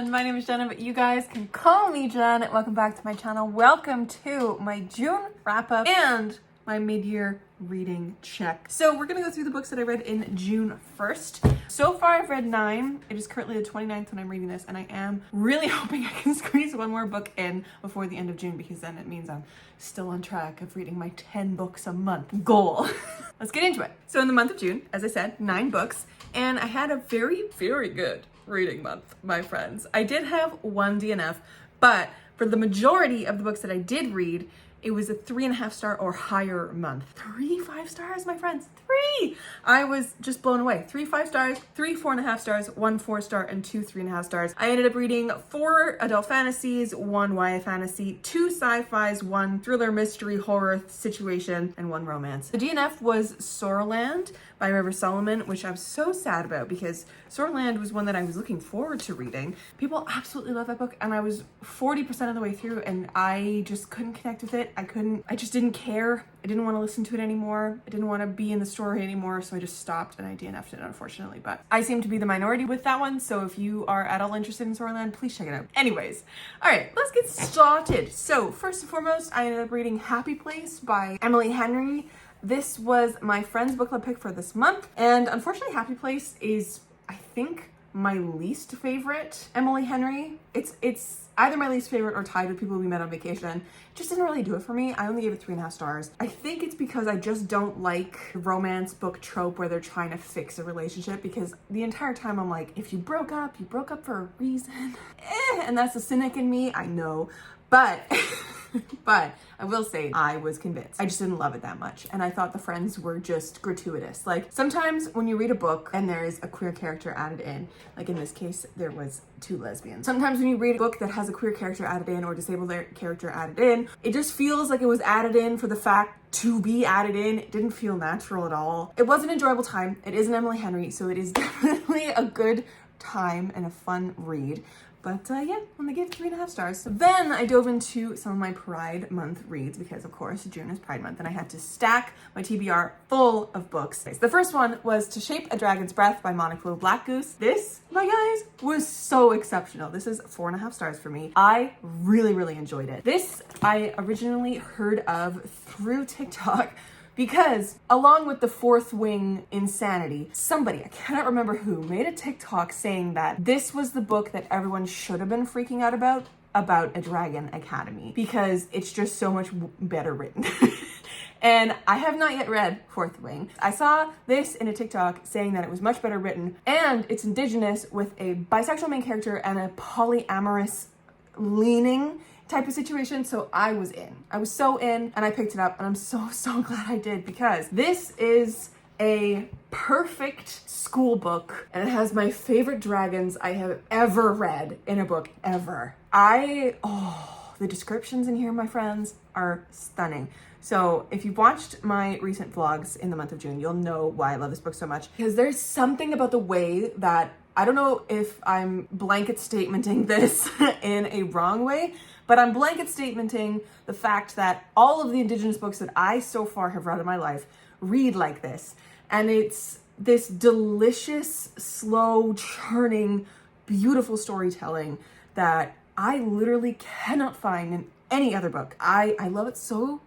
everyone, my name is Jenna, but you guys can call me Jen. Welcome back to my channel. Welcome to my June wrap-up and my mid-year reading check. So we're gonna go through the books that I read in June 1st. So far I've read 9. It is currently the 29th when I'm reading this, and I am really hoping I can squeeze one more book in before the end of June, because then it means I'm still on track of reading my 10 books a month goal. Let's get into it. So in the month of June, as I said, 9 books, and I had a very, very good reading month, my friends. I did have one DNF, but for the majority of the books that I did read, it was a 3.5 star or higher month. 3 5 stars, my friends. 3! I was just blown away. 3 5 stars, 3 4.5 stars, 1 4 star, and 2 3.5 stars. I ended up reading 4 adult fantasies, 1 YA fantasy, 2 sci-fis, 1 thriller, mystery, horror situation, and 1 romance. The DNF was Sorrowland by River Solomon, which I'm so sad about because Sorrowland was one that I was looking forward to reading. People absolutely love that book, and I was 40% of the way through, and I just couldn't connect with it. I just didn't care. I didn't want to listen to it anymore. I didn't want to be in the story anymore, so I just stopped and I DNF'd it, unfortunately. But I seem to be the minority with that one, so if you are at all interested in Sorrowland, please check it out. Anyways, all right, let's get started. So first and foremost, I ended up reading Happy Place by Emily Henry. This was my friend's book club pick for this month, and unfortunately Happy Place is, I think, my least favorite Emily Henry. It's either my least favorite or tied with People We Met on Vacation. It just didn't really do it for me. I only gave it 3.5 stars. I think it's because I just don't like the romance book trope where they're trying to fix a relationship, because the entire time I'm like, if you broke up for a reason. And that's the cynic in me, I know. But I will say I was convinced. I just didn't love it that much. And I thought the friends were just gratuitous. Like sometimes when you read a book and there is a queer character added in, like in this case, there was 2 lesbians. Sometimes when you read a book that has a queer character added in or disabled character added in, it just feels like it was added in for the fact to be added in. It didn't feel natural at all. It was an enjoyable time. It is an Emily Henry, so it is definitely a good time and a fun read. But yeah, I'm gonna give it 3.5 stars. Then I dove into some of my Pride Month reads because, of course, June is Pride Month and I had to stack my TBR full of books. The first one was To Shape a Dragon's Breath by Monica Blackgoose. This, my guys, was so exceptional. This is 4.5 stars for me. I really, really enjoyed it. This I originally heard of through TikTok, because along with the Fourth Wing insanity, somebody, I cannot remember who, made a TikTok saying that this was the book that everyone should have been freaking out about a Dragon Academy, because it's just so much better written. And I have not yet read Fourth Wing. I saw this in a TikTok saying that it was much better written, and it's indigenous with a bisexual main character and a polyamorous leaning type of situation, so I was in. I was so in, and I picked it up, and I'm so glad I did, because this is a perfect school book, and it has my favorite dragons I have ever read in a book, ever. The descriptions in here, my friends, are stunning. So if you've watched my recent vlogs in the month of June, you'll know why I love this book so much, because there's something about the way that, I don't know if I'm blanket statementing this in a wrong way, but I'm blanket statementing the fact that all of the indigenous books that I so far have read in my life read like this. And it's this delicious, slow, churning, beautiful storytelling that I literally cannot find in any other book. I love it so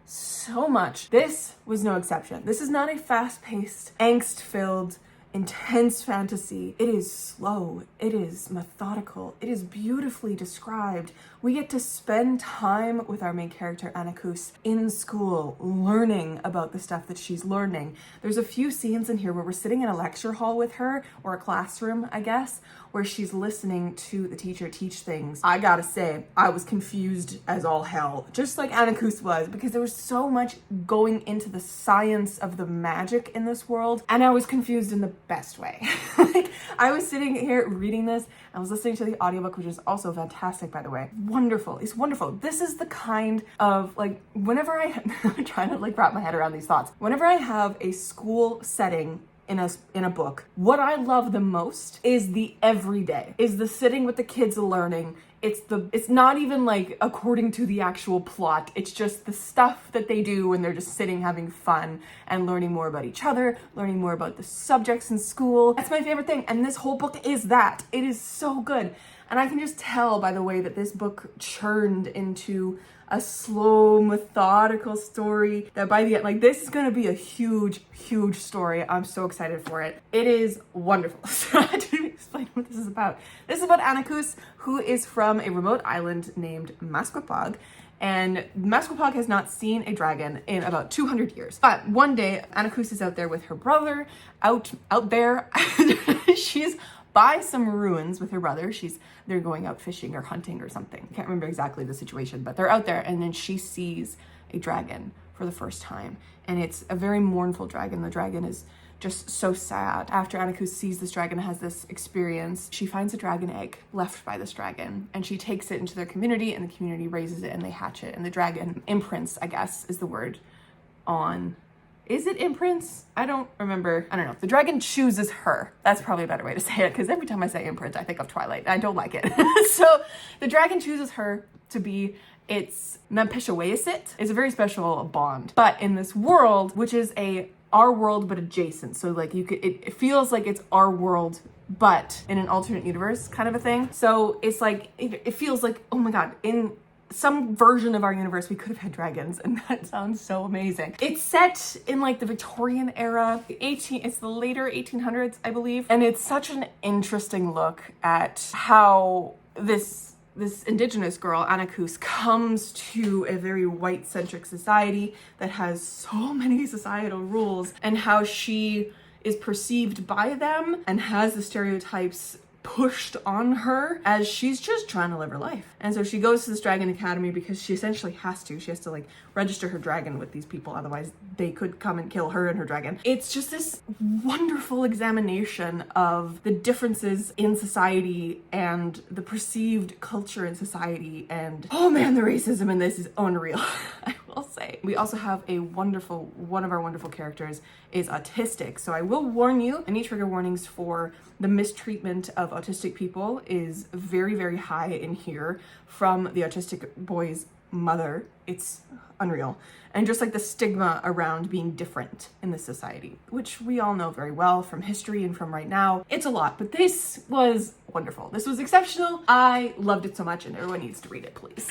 much. This was no exception. This is not a fast-paced, angst-filled, intense fantasy. It is slow. It is methodical. It is beautifully described. We get to spend time with our main character, Anakus, in school, learning about the stuff that she's learning. There's a few scenes in here where we're sitting in a lecture hall with her, or a classroom, I guess, where she's listening to the teacher teach things. I gotta say, I was confused as all hell, just like Anakus was, because there was so much going into the science of the magic in this world, and I was confused in the best way. Like, I was sitting here reading this, I was listening to the audiobook, which is also fantastic, by the way. Wonderful. It's wonderful. This is the kind of, like, whenever I'm trying to, like, wrap my head around these thoughts. Whenever I have a school setting in a book. What I love the most is the everyday, is the sitting with the kids learning. It's not even like according to the actual plot. It's just the stuff that they do when they're just sitting having fun and learning more about each other, learning more about the subjects in school. That's my favorite thing. And this whole book is that. It is so good. And I can just tell by the way that this book churned into a slow, methodical story that by the end, like, this is gonna be a huge, huge story. I'm so excited for it. It is wonderful. So I didn't explain what this is about. This is about Anakus, who is from a remote island named Masquapag. And Masquapag has not seen a dragon in about 200 years. But one day, Anakus is out there with her brother, out there. She's by some ruins with her brother. They're going out fishing or hunting or something. Can't remember exactly the situation, but they're out there, and then she sees a dragon for the first time. And it's a very mournful dragon. The dragon is just so sad. After Anakus sees this dragon, has this experience, she finds a dragon egg left by this dragon, and she takes it into their community, and the community raises it and they hatch it. And the dragon imprints, I guess is the word, on... Is it imprints? I don't remember. I don't know. The dragon chooses her. That's probably a better way to say it, because every time I say imprint, I think of Twilight. I don't like it. So the dragon chooses her to be its Nampishawaisit. It's a very special bond. But in this world, which is our world but adjacent, so like it feels like it's our world but in an alternate universe kind of a thing. So it's like it feels like, oh my god, in some version of our universe we could have had dragons, and that sounds so amazing. It's set in like the Victorian era, it's the later 1800s, I believe, and it's such an interesting look at how this indigenous girl, Anakus, comes to a very white-centric society that has so many societal rules, and how she is perceived by them and has the stereotypes pushed on her as she's just trying to live her life. And so she goes to this dragon academy because she essentially has to. She has to like register her dragon with these people, otherwise they could come and kill her and her dragon. It's just this wonderful examination of the differences in society and the perceived culture in society, and oh man, the racism in this is unreal. I will say. We also have one of our wonderful characters is autistic. So I will warn you, any trigger warnings for the mistreatment of autistic people is very, very high in here from the autistic boy's mother. It's unreal. And just like the stigma around being different in this society, which we all know very well from history and from right now. It's a lot, but this was wonderful. This was exceptional. I loved it so much, and everyone needs to read it, please.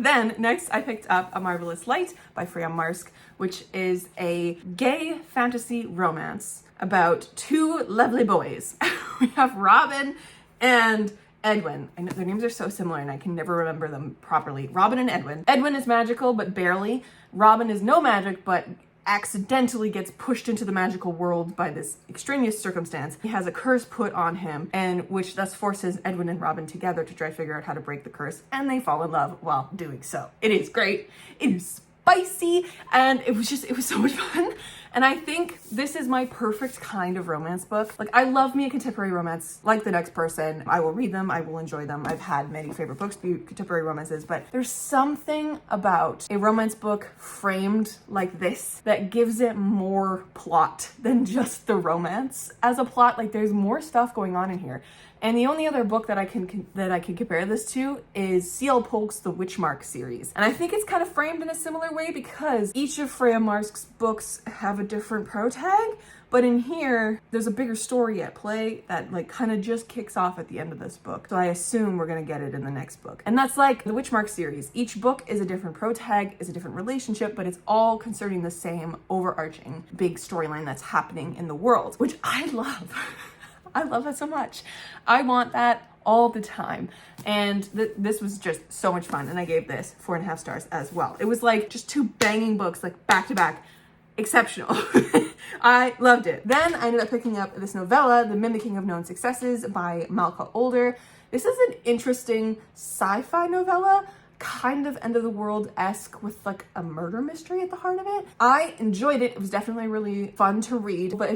Then next I picked up A Marvelous Light by Freya Marsk, which is a gay fantasy romance about two lovely boys. We have Robin and Edwin. I know their names are so similar and I can never remember them properly. Robin and Edwin. Edwin is magical, but barely. Robin is no magic, but accidentally gets pushed into the magical world by this extraneous circumstance. He has a curse put on him, and which thus forces Edwin and Robin together to try to figure out how to break the curse, and they fall in love while doing so. It is great. It is spicy, and it was so much fun. And I think this is my perfect kind of romance book. Like, I love me a contemporary romance like the next person. I will read them, I will enjoy them. I've had many favorite books be contemporary romances, but there's something about a romance book framed like this that gives it more plot than just the romance as a plot. Like, there's more stuff going on in here. And the only other book that I can compare this to is C.L. Polk's The Witchmark series. And I think it's kind of framed in a similar way because each of Freya Marsk's books have a different protag, but in here, there's a bigger story at play that like kind of just kicks off at the end of this book. So I assume we're gonna get it in the next book. And that's like the Witchmark series. Each book is a different protag, is a different relationship, but it's all concerning the same overarching big storyline that's happening in the world, which I love. I love that so much. I want that all the time. And this was just so much fun. And I gave this 4.5 stars as well. It was like just two banging books, like back to back. Exceptional. I loved it. Then I ended up picking up this novella, The Mimicking of Known Successes by Malka Older. This is an interesting sci-fi novella, kind of end of the world-esque with like a murder mystery at the heart of it. I enjoyed it. It was definitely really fun to read, but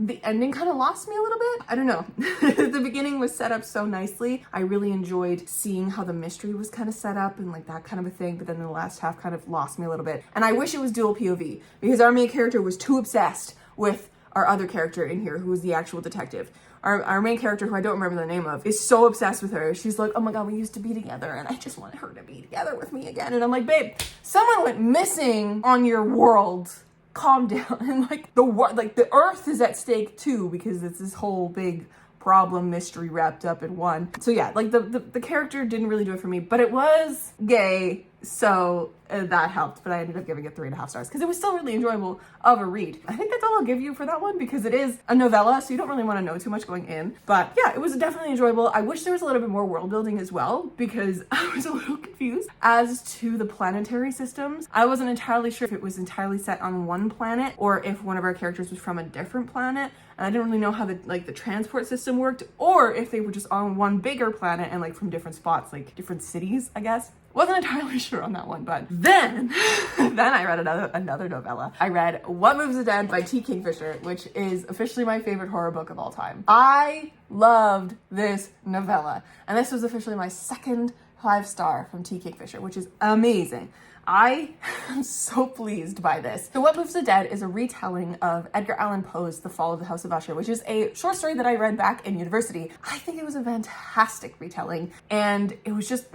the ending kind of lost me a little bit. I don't know. The beginning was set up so nicely. I really enjoyed seeing how the mystery was kind of set up and like that kind of a thing, but then the last half kind of lost me a little bit. And I wish it was dual POV because our main character was too obsessed with our other character in here, who is the actual detective. Our main character, who I don't remember the name of, is so obsessed with her. She's like, oh my god, we used to be together and I just want her to be together with me again. And I'm like, babe, someone went missing on your world. Calm down. And like the earth is at stake too, because it's this whole big problem mystery wrapped up in one. So yeah, like the character didn't really do it for me, but it was gay, so that helped. But I ended up giving it 3.5 stars because it was still really enjoyable of a read. I think that's all I'll give you for that one, because it is a novella, so you don't really want to know too much going in. But yeah, it was definitely enjoyable. I wish there was a little bit more world building as well, because I was a little confused as to the planetary systems. I wasn't entirely sure if it was entirely set on one planet or if one of our characters was from a different planet. And I didn't really know how the transport system worked, or if they were just on one bigger planet and like from different spots, like different cities, I guess. Wasn't entirely sure on that one, but then I read another novella. I read What Moves the Dead by T. Kingfisher, which is officially my favorite horror book of all time. I loved this novella, and this was officially my second 5-star from T. Kingfisher, which is amazing. I am so pleased by this. So What Moves the Dead is a retelling of Edgar Allan Poe's The Fall of the House of Usher, which is a short story that I read back in university. I think it was a fantastic retelling, and it was just,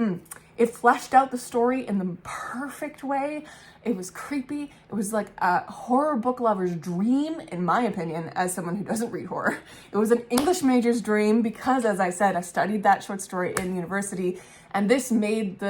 it fleshed out the story in the perfect way. It was creepy. It was like a horror book lover's dream, in my opinion, as someone who doesn't read horror. It was an English major's dream because, as I said, I studied that short story in university, and this made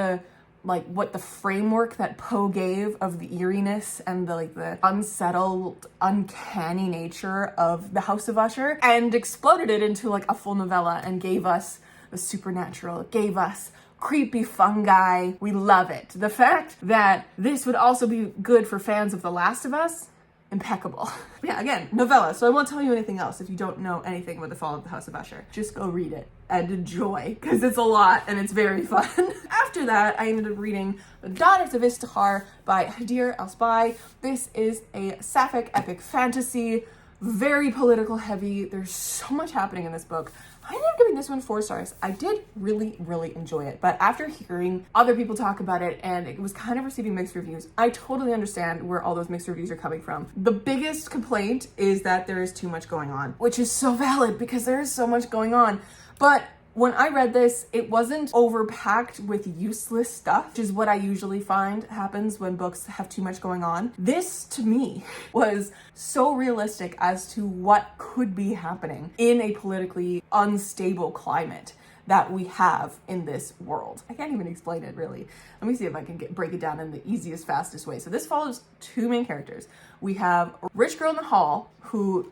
what the framework that Poe gave of the eeriness and the unsettled, uncanny nature of the House of Usher, and exploded it into like a full novella and gave us the supernatural. It gave us creepy fungi. We love it. The fact that this would also be good for fans of The Last of Us, impeccable. Yeah, again, novella, so I won't tell you anything else if you don't know anything about The Fall of the House of Usher. Just go read it and enjoy, because it's a lot and it's very fun. After that, I ended up reading The Daughters of Istihar by Hadir Al-Spy. This is a sapphic epic fantasy, very political heavy. There's so much happening in this book. I ended up giving this one 4 stars. I did really, really enjoy it, but after hearing other people talk about it and it was kind of receiving mixed reviews, I totally understand where all those mixed reviews are coming from. The biggest complaint is that there is too much going on, which is so valid because there is so much going on. But when I read this, it wasn't overpacked with useless stuff, which is what I usually find happens when books have too much going on. This, to me, was so realistic as to what could be happening in a politically unstable climate that we have in this world. I can't even explain it, really. Let me see if I can break it down in the easiest, fastest way. So this follows 2 main characters. We have a rich girl in the hall who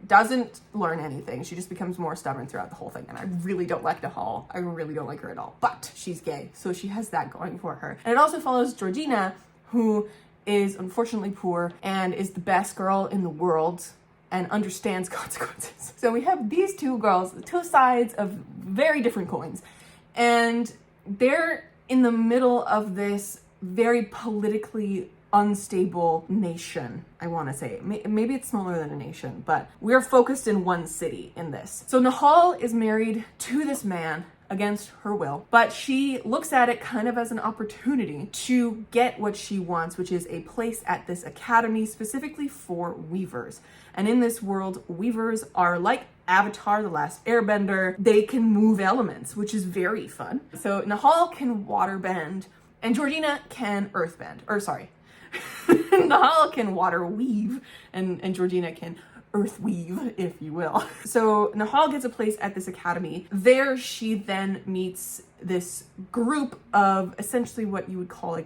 doesn't learn anything. She just becomes more stubborn throughout the whole thing. And I really don't like Nahal. I really don't like her at all. But she's gay, so she has that going for her. And it also follows Georgina, who is unfortunately poor and is the best girl in the world and understands consequences. So we have these 2 girls, 2 sides of very different coins. And they're in the middle of this very politically unstable nation, I want to say. Maybe it's smaller than a nation, but we're focused in one city in this. So Nahal is married to this man against her will, but she looks at it kind of as an opportunity to get what she wants, which is a place at this academy specifically for weavers. And in this world, weavers are like Avatar, The Last Airbender. They can move elements, which is very fun. So Nahal can waterbend and Georgina can earthbend, Nahal can water weave and Georgina can earth weave, if you will. So Nahal gets a place at this academy. There she then meets this group of essentially what you would call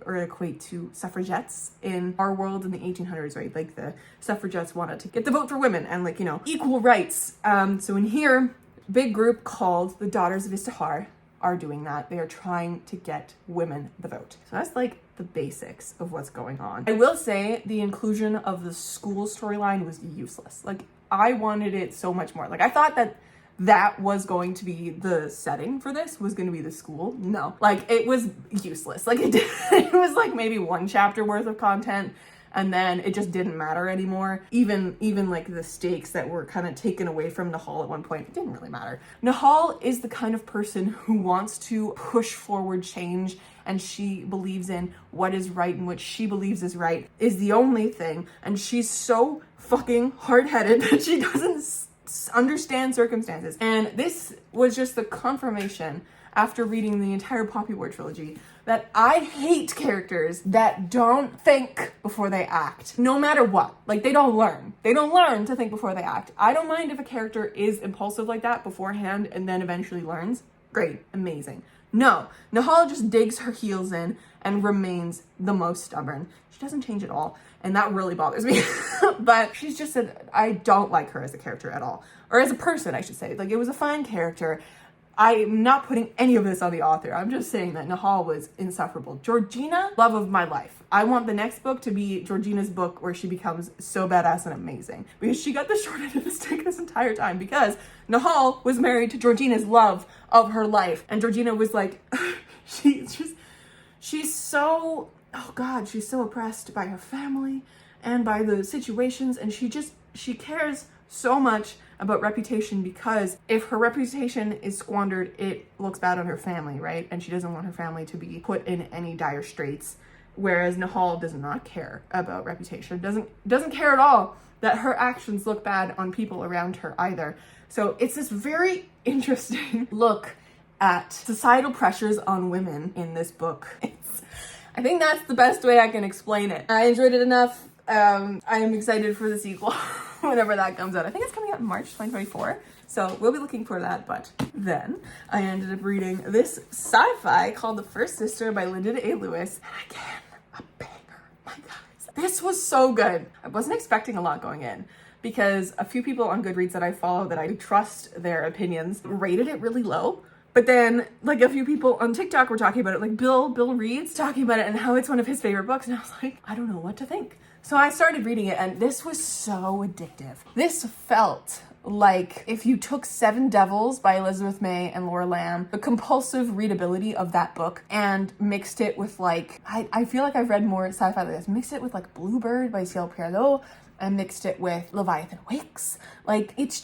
or equate to suffragettes in our world in the 1800s, right? Like the suffragettes wanted to get the vote for women and equal rights. So in here, big group called the Daughters of Istihar are doing that. They are trying to get women the vote. So that's the basics of what's going on. I will say the inclusion of the school storyline was useless. I wanted it so much more. I thought that was going to be the setting for this, was going to be the school. No, it was useless. It was maybe 1 chapter worth of content. and then it just didn't matter anymore. Even like the stakes that were kind of taken away from Nahal at one point, it didn't really matter. Nahal is the kind of person who wants to push forward change, and she believes in what is right and what she believes is right is the only thing. And she's so fucking hard-headed that she doesn't understand circumstances. And this was just the confirmation after reading the entire Poppy War trilogy that I hate characters that don't think before they act, no matter what. Like, they don't learn to think before they act. I don't mind if a character is impulsive like that beforehand and then eventually learns. Great, amazing. No, Nahal just digs her heels in and remains the most stubborn. She doesn't change at all, and that really bothers me. But she's just I don't like her as a character at all. Or as a person, I should say. Like, it was a fine character. I'm not putting any of this on the author. I'm just saying that Nahal was insufferable. Georgina, love of my life. I want the next book to be Georgina's book where she becomes so badass and amazing. Because she got the short end of the stick this entire time, because Nahal was married to Georgina's love of her life. And Georgina was like, she's so, oh God, she's so oppressed by her family and by the situations. And she cares so much about reputation, because if her reputation is squandered, it looks bad on her family, right? And she doesn't want her family to be put in any dire straits. Whereas Nahal does not care about reputation, doesn't care at all that her actions look bad on people around her either. So it's this very interesting look at societal pressures on women in this book. I think that's the best way I can explain it. I enjoyed it enough. I am excited for the sequel whenever that comes out. I think it's coming out in March 2024. So we'll be looking for that. But then I ended up reading this sci-fi called The First Sister by Lyndon A. Lewis. And again, a banger. My guys, this was so good. I wasn't expecting a lot going in, because a few people on Goodreads that I follow that I trust their opinions rated it really low. But then, like, a few people on TikTok were talking about it, like Bill Reed's talking about it and how it's one of his favorite books. And I was like, I don't know what to think. So I started reading it, and this was so addictive. This felt like if you took Seven Devils by Elizabeth May and Laura Lamb, the compulsive readability of that book, and mixed it with, like, I feel like I've read more sci-fi like this, mixed it with, like, Bluebird by Ciel Perlot, and mixed it with Leviathan Wakes. Like, it's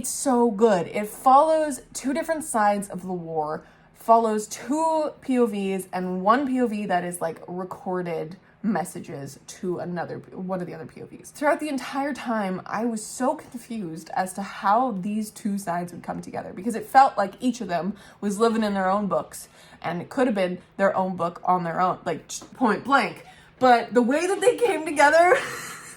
so good. It follows two different sides of the war, follows two POVs, and one POV that is, like, recorded messages to one of the other POVs. Throughout the entire time, I was so confused as to how these two sides would come together, because it felt like each of them was living in their own books, and it could have been their own book on their own, like, point blank. But the way that they came together,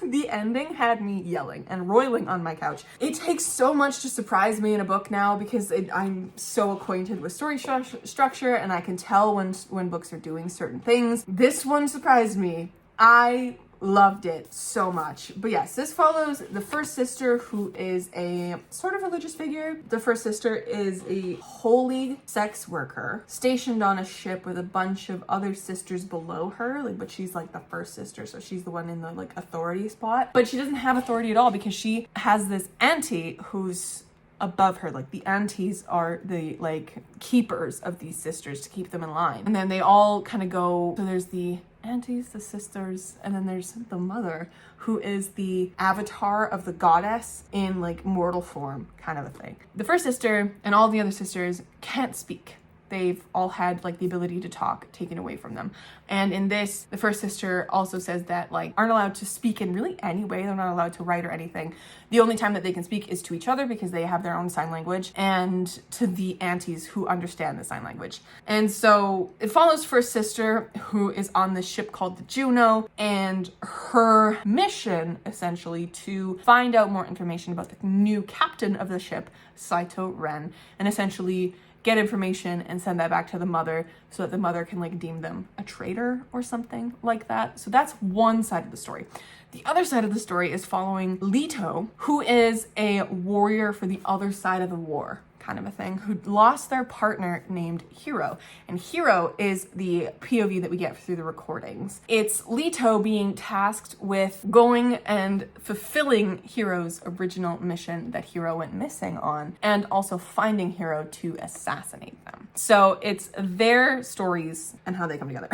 the ending had me yelling and roiling on my couch. It takes so much to surprise me in a book now, because I'm so acquainted with story structure, and I can tell when books are doing certain things. This one surprised me. I loved it so much. But yes, this follows the first sister, who is a sort of religious figure. The first sister is a holy sex worker stationed on a ship with a bunch of other sisters below her, like, but she's like the first sister, so she's the one in the, like, authority spot. But she doesn't have authority at all, because she has this auntie who's above her. Like, the aunties are the, like, keepers of these sisters to keep them in line. And then they all kind of go, so there's the aunties, the sisters, and then there's the mother, who is the avatar of the goddess in, like, mortal form kind of a thing. The first sister and all the other sisters can't speak. They've all had, like, the ability to talk taken away from them. And in this, the first sister also says that, like, aren't allowed to speak in really any way. They're not allowed to write or anything. The only time that they can speak is to each other, because they have their own sign language, and to the aunties who understand the sign language. And so it follows first sister, who is on this ship called the Juno, and her mission, essentially, to find out more information about the new captain of the ship, Saito Ren, and essentially get information and send that back to the mother, so that the mother can, like, deem them a traitor or something like that. So that's one side of the story. The other side of the story is following Leto, who is a warrior for the other side of the war, kind of a thing, who lost their partner named Hiro. And Hiro is the POV that we get through the recordings. It's Leto being tasked with going and fulfilling Hiro's original mission that Hiro went missing on, and also finding Hiro to assassinate them. So it's their stories and how they come together.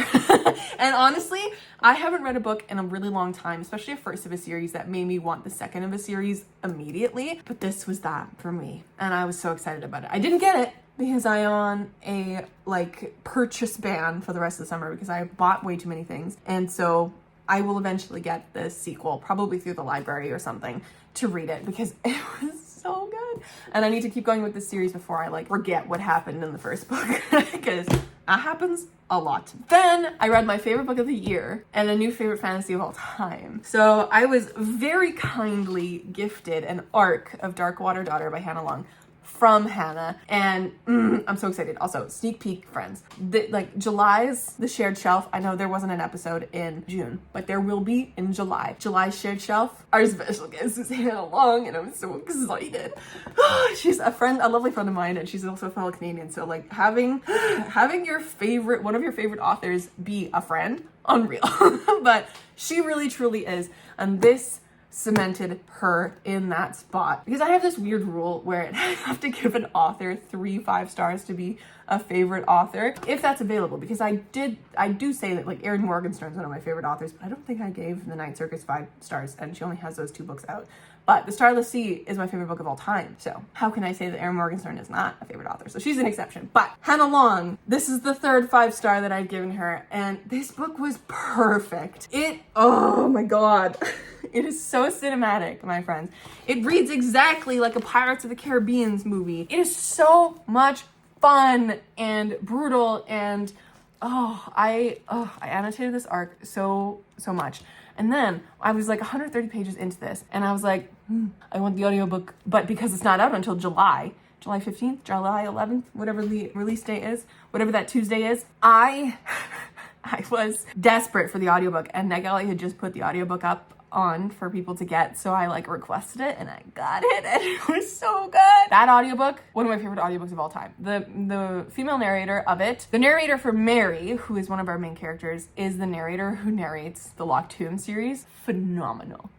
And honestly, I haven't read a book in a really long time, especially a first of a series, that made me want the second of a series immediately. But this was that for me, and I was so excited about it. I didn't get it because I on a purchase ban for the rest of the summer because I bought way too many things, and so I will eventually get the sequel, probably through the library or something, to read it because it was so good. And I need to keep going with this series before I forget what happened in the first book because that happens a lot. Then I read my favorite book of the year and a new favorite fantasy of all time. So I was very kindly gifted an arc of Darkwater Daughter by Hannah Long from Hannah, and I'm so excited. Also, sneak peek, friends, July's The Shared Shelf. I know there wasn't an episode in June, but there will be in July. July's Shared Shelf, our special guest is Hannah Long, and I'm so excited. She's a lovely friend of mine, and she's also a fellow Canadian, so having your favorite, one of your favorite authors be a friend, unreal. But she really truly is, and this cemented her in that spot, because I have this weird rule where I have to give an author 3 5-stars to be a favorite author, if that's available, because I do say that Erin Morgenstern's one of my favorite authors, but I don't think I gave The Night Circus 5 stars, and she only has those 2 books out. But The Starless Sea is my favorite book of all time, so how can I say that Erin Morgenstern is not a favorite author? So she's an exception. But Hannah Long, this is the 3rd 5-star that I've given her, and this book was perfect. Oh my god. It is so cinematic, my friends. It reads exactly like a Pirates of the Caribbean movie. It is so much fun and brutal, and I annotated this arc so much. And then I was 130 pages into this, and I was like, I want the audiobook, but because it's not out until July 15th, July 11th, whatever the release date is, whatever that Tuesday is, I was desperate for the audiobook, and Negali had just put the audiobook up on for people to get, so I requested it and I got it, and it was so good. That audiobook, one of my favorite audiobooks of all time. The female narrator of it, the narrator for Mary, who is one of our main characters, is the narrator who narrates the Locked Tomb series. Phenomenal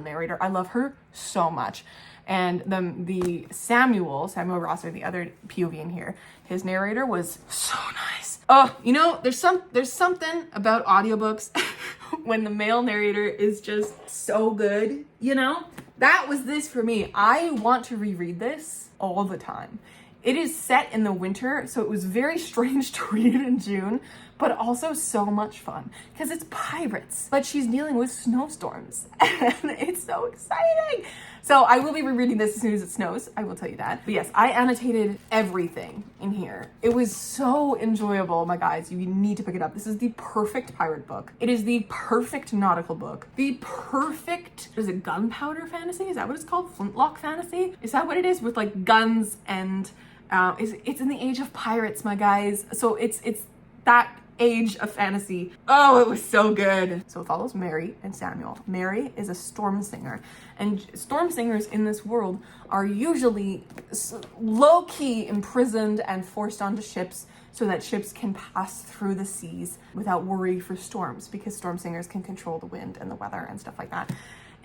narrator. I love her so much. And the Samuel Rosser, the other POV in here, his narrator was so nice. Oh, there's something about audiobooks when the male narrator is just so good, That was this for me. I want to reread this all the time. It is set in the winter, so it was very strange to read in June, but also so much fun because it's pirates, but she's dealing with snowstorms, and it's so exciting. So I will be rereading this as soon as it snows, I will tell you that. But yes, I annotated everything in here. It was so enjoyable, my guys. You need to pick it up. This is the perfect pirate book. It is the perfect nautical book. The perfect, is it gunpowder fantasy? Is that what it's called? Flintlock fantasy? Is that what it is? With guns and it's in the age of pirates, my guys. So it's that age of fantasy. Oh, it was so good. So it follows Mary and Samuel. Mary is a storm singer, and storm singers in this world are usually low-key imprisoned and forced onto ships so that ships can pass through the seas without worry for storms, because storm singers can control the wind and the weather and stuff like that.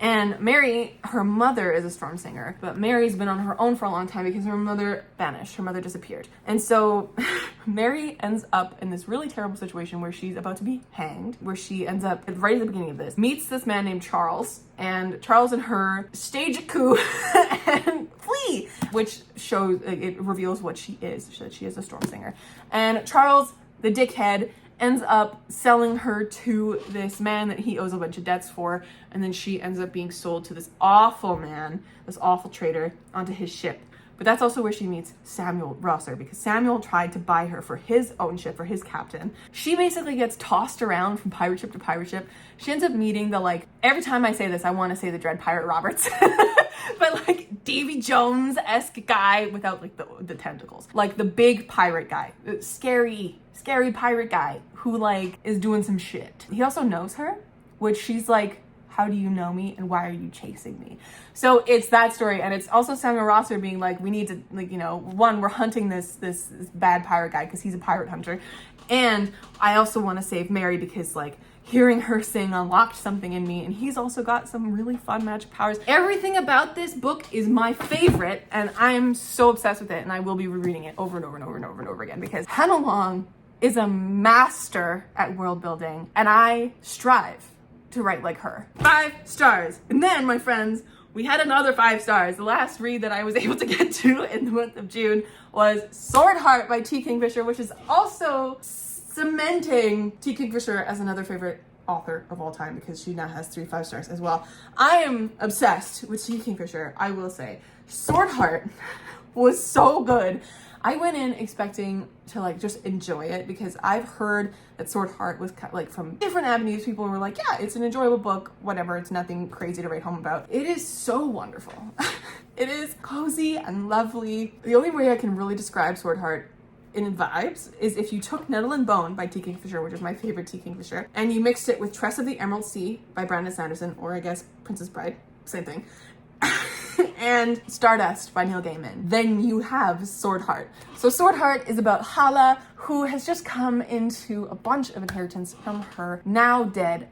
And Mary, her mother is a storm singer, but Mary's been on her own for a long time because her mother vanished, her mother disappeared. And so Mary ends up in this really terrible situation where she's about to be hanged, where she ends up, right at the beginning of this, meets this man named Charles, and Charles and her stage a coup and flee, which shows, it reveals what she is, that she is a storm singer. And Charles, the dickhead, ends up selling her to this man that he owes a bunch of debts for, and then she ends up being sold to this awful man, this awful trader, onto his ship. But that's also where she meets Samuel Rosser, because Samuel tried to buy her for his own ship, for his captain. She basically gets tossed around from pirate ship to pirate ship. She ends up meeting every time I say this, I want to say the Dread Pirate Roberts, but Davy Jones-esque guy without the tentacles. The big pirate guy, scary pirate guy who is doing some shit. He also knows her, which she's How do you know me? And why are you chasing me? So it's that story. And it's also Samuel Rosser being like, we need to, like, you know, one, we're hunting this bad pirate guy because he's a pirate hunter. And I also want to save Mary because, like, hearing her sing unlocked something in me, and he's also got some really fun magic powers. Everything about this book is my favorite, and I am so obsessed with it, and I will be rereading it over and over and over and over and over again because Hannah Long is a master at world building, and I strive to write like her. 5 stars. And then, my friends, we had another 5 stars. The last read that I was able to get to in the month of June was Sword Heart by T. Kingfisher, which is also cementing T. Kingfisher as another favorite author of all time because she now has 3 5-stars as well. I am obsessed with T. Kingfisher, I will say. Sword Heart was so good. I went in expecting to like just enjoy it because I've heard that Sword Heart was kind of like from different avenues. People were like, yeah, it's an enjoyable book, whatever, it's nothing crazy to write home about. It is so wonderful. It is cozy and lovely. The only way I can really describe Sword Heart in vibes is if you took Nettle and Bone by T. Kingfisher, which is my favorite T. Kingfisher, and you mixed it with Tress of the Emerald Sea by Brandon Sanderson, or I guess Princess Bride, same thing, and Stardust by Neil Gaiman, then you have Sword Heart. So Sword Heart is about Hala, who has just come into a bunch of inheritance from her now dead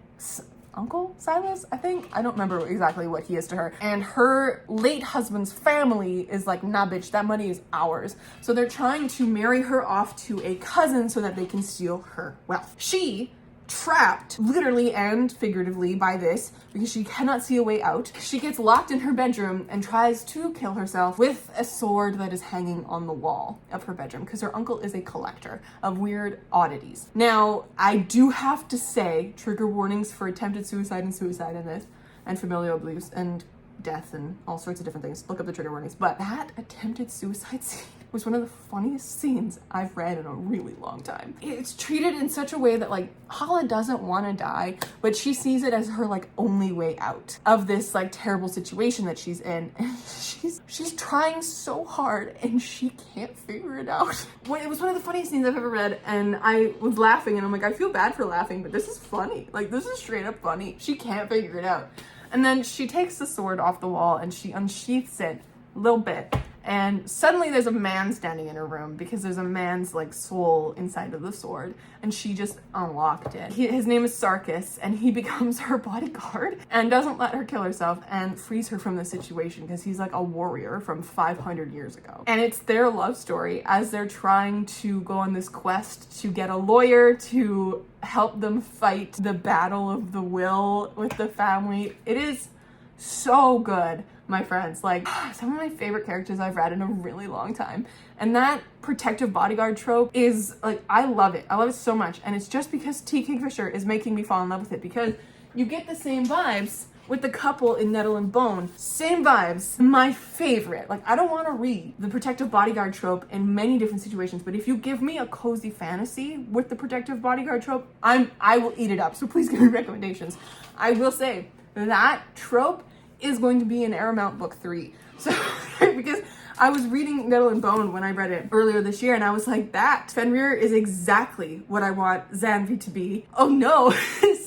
Uncle Silas, I think. I don't remember exactly what he is to her. And her late husband's family is like, nah bitch, that money is ours. So they're trying to marry her off to a cousin so that they can steal her wealth. She, trapped literally and figuratively by this because she cannot see a way out, she gets locked in her bedroom and tries to kill herself with a sword that is hanging on the wall of her bedroom because her uncle is a collector of weird oddities. Now, I do have to say, trigger warnings for attempted suicide in this, and familial abuse and death and all sorts of different things. Look up the trigger warnings. But that attempted suicide scene was one of the funniest scenes I've read in a really long time. It's treated in such a way that like Hala doesn't want to die, but she sees it as her like only way out of this like terrible situation that she's in. And she's trying so hard and she can't figure it out. It was one of the funniest scenes I've ever read, and I was laughing and I'm like, I feel bad for laughing, but this is funny. Like, this is straight up funny. She can't figure it out. And then she takes the sword off the wall and she unsheaths it a little bit. And suddenly there's a man standing in her room because there's a man's like soul inside of the sword, and she just unlocked it. His name is Sarkis, and he becomes her bodyguard and doesn't let her kill herself and frees her from the situation because he's like a warrior from 500 years ago. And it's their love story as they're trying to go on this quest to get a lawyer to help them fight the battle of the will with the family. It is so good, my friends. Like, some of my favorite characters I've read in a really long time. And that protective bodyguard trope is like, I love it. I love it so much. And it's just because T. Kingfisher is making me fall in love with it, because you get the same vibes with the couple in Nettle and Bone. Same vibes. My favorite. Like, I don't want to read the protective bodyguard trope in many different situations, but if you give me a cozy fantasy with the protective bodyguard trope, I will eat it up. So please give me recommendations. I will say that trope is going to be in Aramount book 3. So, because I was reading Nettle and Bone when I read it earlier this year, and I was like, that Fenrir is exactly what I want Zanvi to be. Oh no.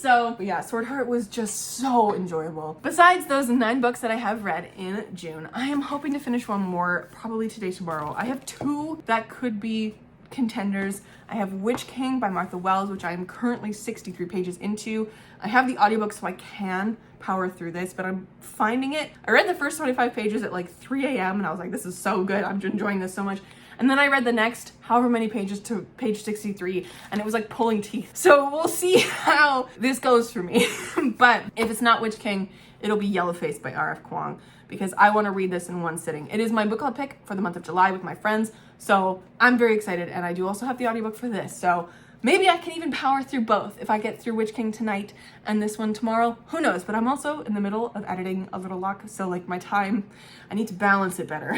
So yeah, Sword Heart was just so enjoyable. Besides those 9 books that I have read in June, I am hoping to finish one more, probably today, tomorrow. I have 2 that could be contenders. I have Witch King by Martha Wells, which I am currently 63 pages into. I have the audiobook so I can power through this, but I'm finding it. I read the first 25 pages at like 3 a.m. and I was like, this is so good. I'm enjoying this so much. And then I read the next however many pages to page 63, and it was like pulling teeth. So we'll see how this goes for me. But if it's not Witch King, it'll be Yellowface by R.F. Kuang, because I want to read this in one sitting. It is my book club pick for the month of July with my friends, so I'm very excited, and I do also have the audiobook for this, so maybe I can even power through both if I get through Witch King tonight and this one tomorrow. Who knows? But I'm also in the middle of editing a little lock, so like my time, I need to balance it better.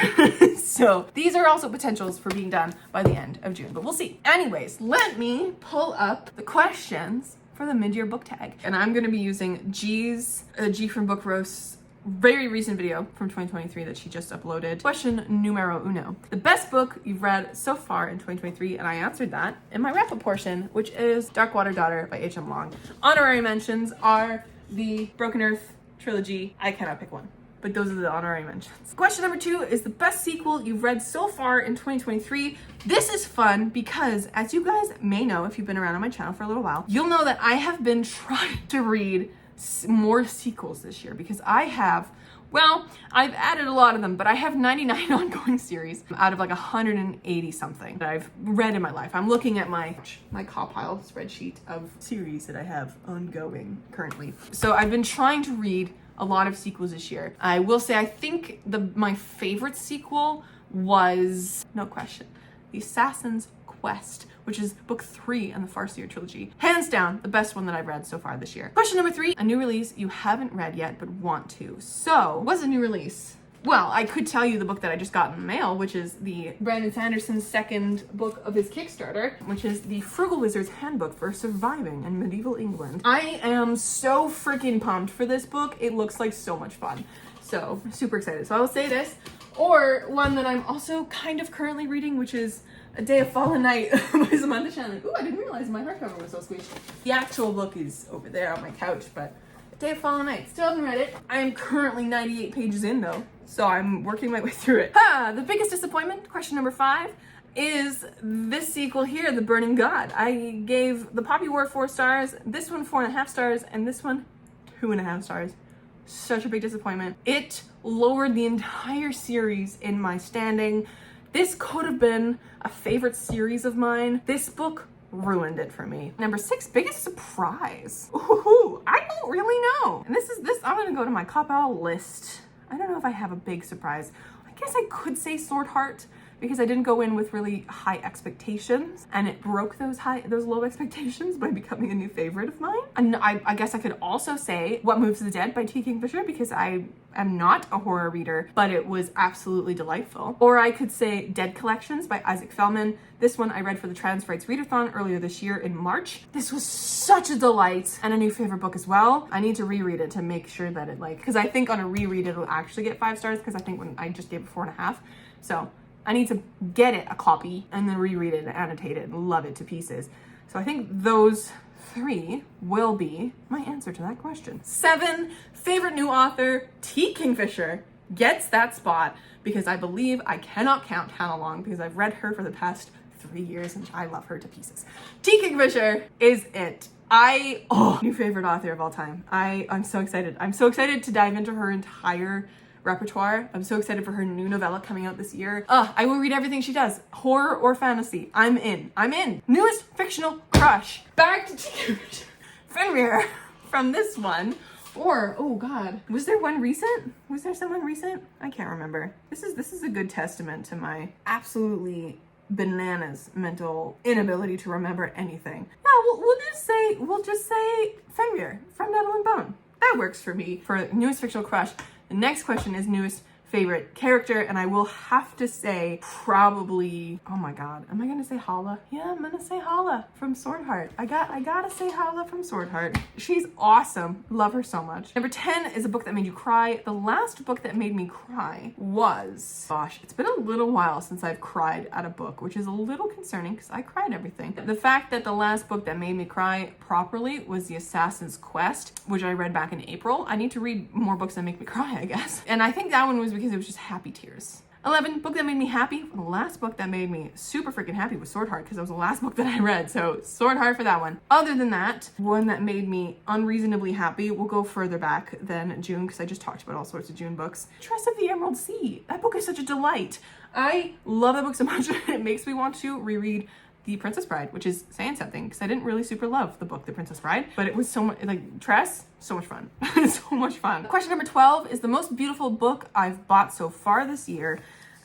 So these are also potentials for being done by the end of June, but we'll see. Anyways, let me pull up the questions for the mid-year book tag, and I'm going to be using G from Book Roast's very recent video from 2023 that she just uploaded. Question numero uno. The best book you've read so far in 2023, and I answered that in my wrap-up portion, which is Darkwater Daughter by H.M. Long. Honorary mentions are the Broken Earth trilogy. I cannot pick one, but those are the honorary mentions. Question number 2 is the best sequel you've read so far in 2023. This is fun because, as you guys may know, if you've been around on my channel for a little while, you'll know that I have been trying to read more sequels this year because I've added a lot of them, but I have 99 ongoing series out of like 180 something that I've read in my life. I'm looking at my compile spreadsheet of series that I have ongoing currently. So I've been trying to read a lot of sequels this year. I will say I think my favorite sequel was, no question, The Assassin's Quest, which is book 3 in the Farseer trilogy. Hands down, the best one that I've read so far this year. Question number 3, a new release you haven't read yet but want to. So, what's a new release? Well, I could tell you the book that I just got in the mail, which is the Brandon Sanderson's second book of his Kickstarter, which is The Frugal Wizard's Handbook for Surviving in Medieval England. I am so freaking pumped for this book. It looks like so much fun. So, I'm super excited. So I will say this, or one that I'm also kind of currently reading, which is A Day of Fallen Night by Samantha Shannon. Ooh, I didn't realize my hardcover was so squishy. The actual book is over there on my couch, but A Day of Fallen Night, still haven't read it. I am currently 98 pages in though, so I'm working my way through it. The biggest disappointment, question number 5, is this sequel here, The Burning God. I gave The Poppy War 4 stars, this one 4.5 stars, and this one 2.5 stars. Such a big disappointment. It lowered the entire series in my standing. This could have been a favorite series of mine. This book ruined it for me. Number 6, biggest surprise. Ooh, I don't really know. And I'm gonna go to my cop-out list. I don't know if I have a big surprise. I guess I could say Sword Heart, because I didn't go in with really high expectations, and it broke those low expectations by becoming a new favorite of mine. And I guess I could also say What Moves the Dead by T. Kingfisher, because I am not a horror reader, but it was absolutely delightful. Or I could say Dead Collections by Isaac Fellman. This one I read for the Trans Rights Readathon earlier this year in March. This was such a delight, and a new favorite book as well. I need to reread it to make sure that it because I think on a reread it'll actually get 5 stars, because I think when I just gave it 4.5. So I need to get it a copy and then reread it and annotate it and love it to pieces. So I think those 3 will be my answer to that question. 7, favorite new author, T. Kingfisher gets that spot because I believe I cannot count how long, because I've read her for the past 3 years and I love her to pieces. T. Kingfisher is it. New favorite author of all time. I'm so excited. I'm so excited to dive into her entire repertoire. I'm so excited for her new novella coming out this year. I will read everything she does, horror or fantasy. I'm in. Newest fictional crush. Back to T. Kingfisher. Fenrir from this one. Or, oh God, was there one recent? Was there someone recent? I can't remember. This is a good testament to my absolutely bananas mental inability to remember anything. No, we'll just say Fenrir from Metal and Bone. That works for me for newest fictional crush. The next question is newest favorite character, and I will have to say probably, oh my God, am I gonna say Hala? Yeah, I'm gonna say Hala from Sword Heart. I gotta say Hala from Sword Heart. She's awesome. Love her so much. Number 10 is a book that made you cry. The last book that made me cry was, gosh, it's been a little while since I've cried at a book, which is a little concerning because I cried everything. The fact that the last book that made me cry properly was The Assassin's Quest, which I read back in April. I need to read more books that make me cry, I guess. And I think that one was because it was just happy tears. 11, book that made me happy. The last book that made me super freaking happy was Sword Heart, because that was the last book that I read. So Sword Heart for that one. Other than that, one that made me unreasonably happy, we'll go further back than June, because I just talked about all sorts of June books. Tress of the Emerald Sea. That book is such a delight. I love that book so much. It makes me want to reread The Princess Bride, which is saying something, because I didn't really super love the book The Princess Bride, but it was so much, Tress, so much fun. So much fun. Question number 12 is the most beautiful book I've bought so far this year.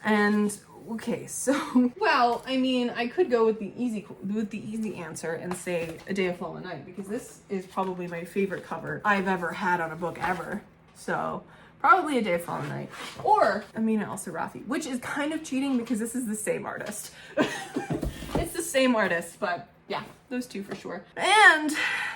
And okay, so, well, I mean, I could go with the easy answer and say A Day of Fallen Night, because this is probably my favorite cover I've ever had on a book ever. So probably A Day of Fallen Night, or Amina El-Sarafi, which is kind of cheating because this is the same artist. It's the same artist, but yeah, those two for sure. And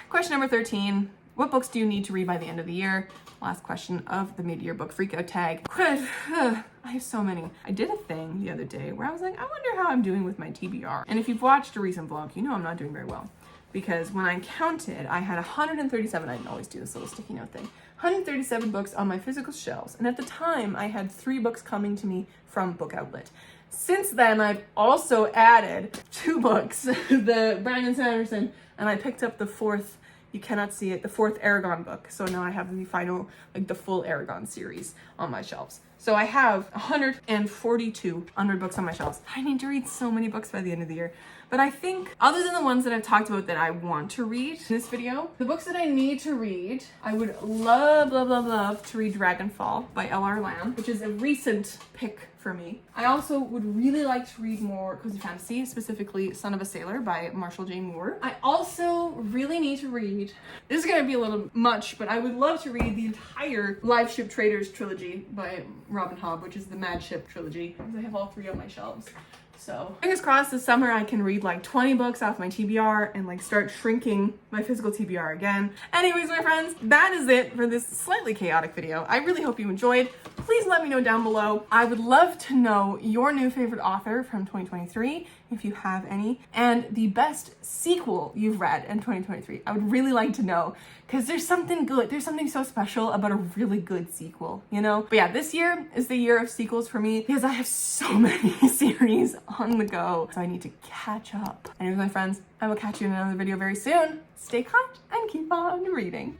question number 13, what books do you need to read by the end of the year? Last question of the mid-year book freakout tag. I have so many. I did a thing the other day where I was like, I wonder how I'm doing with my TBR. And if you've watched a recent vlog, you know I'm not doing very well. because when I counted, I had 137, I didn't always do this little sticky note thing, 137 books on my physical shelves. And at the time, I had 3 books coming to me from Book Outlet. Since then, I've also added 2 books, the Brandon Sanderson, and I picked up the 4th, you cannot see it, the 4th Aragon book. So now I have the final, like the full Aragon series on my shelves. So I have 142 books on my shelves. I need to read so many books by the end of the year. But I think, other than the ones that I've talked about that I want to read in this video, the books that I need to read, I would love, love, love, love to read Dragonfall by L.R. Lamb, which is a recent pick for me. I also would really like to read more cozy fantasy, specifically Son of a Sailor by Marshall J. Moore. I also really need to read, this is gonna be a little much, but I would love to read the entire Live Ship Traders trilogy by Robin Hobb, which is the Mad Ship trilogy, because I have all 3 on my shelves. So fingers crossed this summer I can read like 20 books off my TBR and like start shrinking my physical TBR again. Anyways, my friends, that is it for this slightly chaotic video. I really hope you enjoyed. Please let me know down below. I would love to know your new favorite author from 2023, if you have any, and the best sequel you've read in 2023. I would really like to know, because there's something good. There's something so special about a really good sequel, you know? But yeah, this year is the year of sequels for me because I have so many series on the go. So I need to catch up. Anyways, my friends, I will catch you in another video very soon. Stay kind and keep on reading.